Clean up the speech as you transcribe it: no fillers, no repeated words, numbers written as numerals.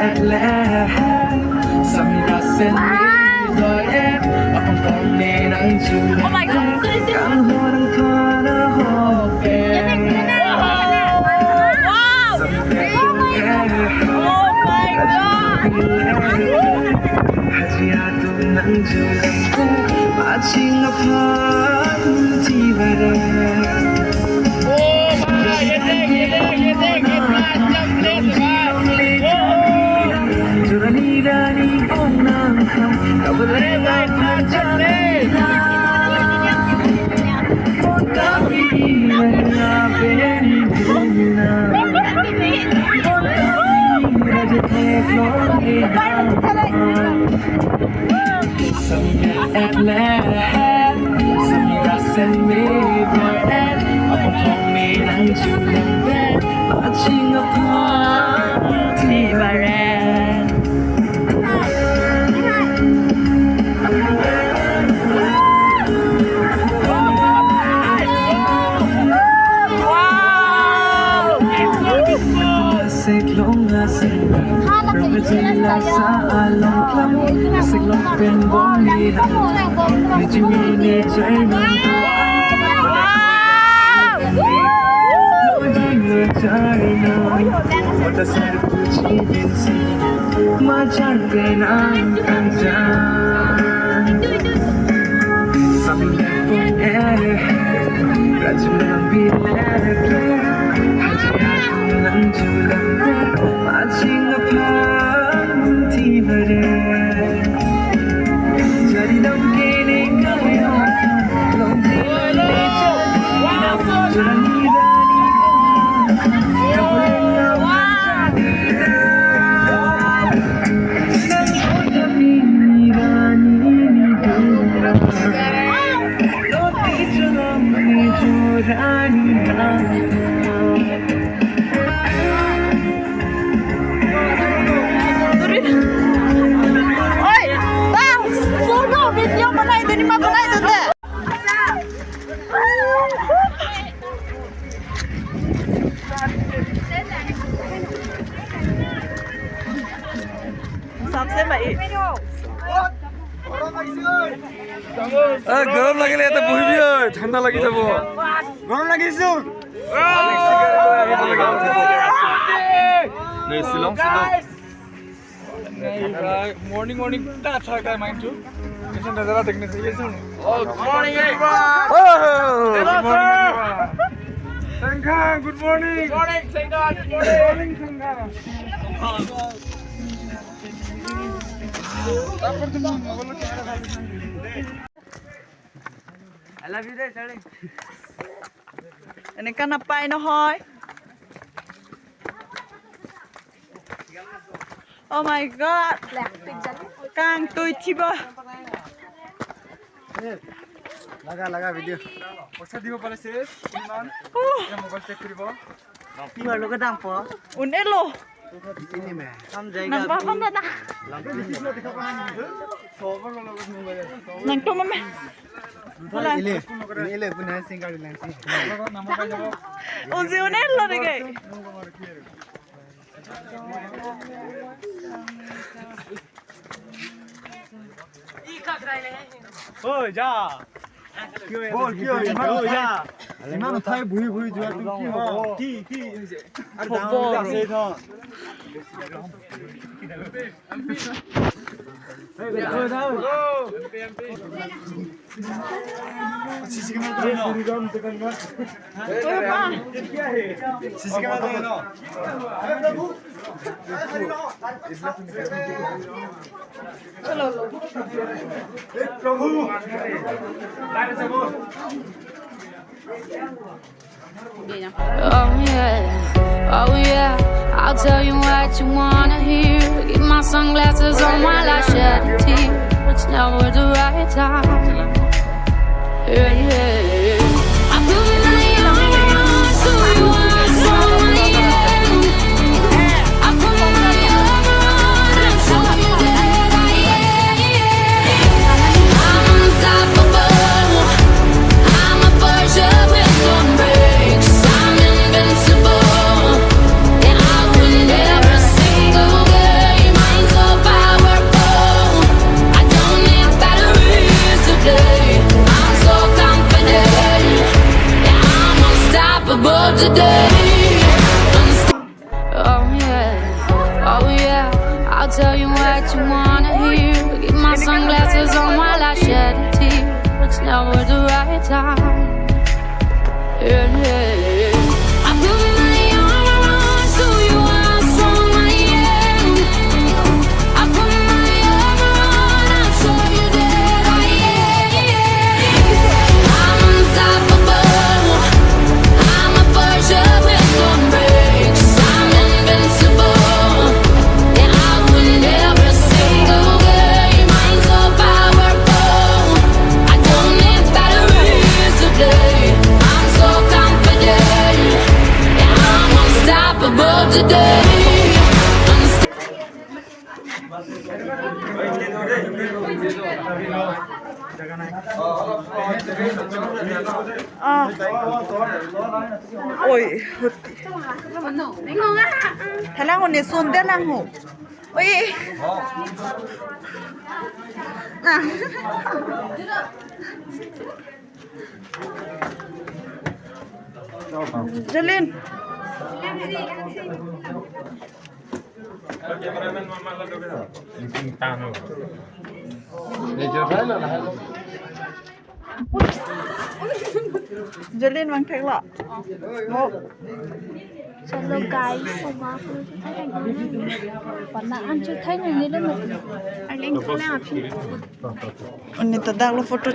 at last. Samira sent me the end. Ako pangin ang julan. Oh my God, Kang horang para hopen. Wow! Oh my God! Hajiado ng julan ko. Matching upon tibara. At last, Samira sent me the end. Ako pangin ang julan bed. Matching upon tibaren. Siklong asing Rumizila sa alam klam Siklong penbong nilang Medyo miniature ng Matasar puji binsi Majar kenang kanjan Sambil pun Raju ng bileke Hajiatu ng julan Matching upon tibare Jadi ng kinig kayo Long dilay Julan nirani Kapulang Nang unapi nirani nidura Loti julang nidurani Oi! Bang! Suno! Video mo na ito ni Mama na ito te! सबसे भाई গরম লাগিলে এটা বহিবি ঠান্ডা লাগি যাব গরম লাগিছো Shillong morning morning টা থাকা মাইন্ড টু কিসন নজারা দেখনে चाहिए सुन गुड मॉर्निंग संघा गुड मॉर्निंग संघा गुड मॉर्निंग संघा I love you there, darling. Ini kan apa ini hoy? Oh my God! Kang tôi chiba. लगा वीडियो पैसा দিব পালেছে কিমান এটা মোবাইল চেক কৰিব Kibar lo kadang po? Unelo. ini me Kam jaiga. Nampak kam na? Sober वाला कुछ mobile Nang to mame. ile punya single lensi nama ka jabo Uzi unelo de gay. ओ जा बोल क्यों ओ जा इमान थाई भुई भुई जुआ तू की अरे दाम से था CC camera Prabhu Oh yeah, oh yeah, I'll tell you what you wanna hear. Keep my sunglasses on while I shed a tear. It's never the right time. Yeah, yeah. I put my armor on so you are someone, yeah. I put my armor on and show you that I am. I'm unstoppable. I'm a Porsche with some brakes. I'm invincible. And I win every single game. tell you what you wanna hear. Keep my sunglasses on while I shed a tear. It's never the right time. Yeah, yeah, yeah. I put my arm around so you are strong, I am. I put my arm around, I'll show you that I am. I'm unstoppable. I'm a Porsche with no brakes. I'm invincible. Yeah, I win every single game. I'm so powerful. I don't need batteries today. I'm so confident. Yeah, I'm unstoppable today. Ôi, Thái Lan còn để xuân tết lang hổ. Ôi. À. Jalin. Jalin mang thang lọ. Một. Hello guys, so far bạn ăn chưa thấy này nên là mình anh lên lên à Ini tadang lo foto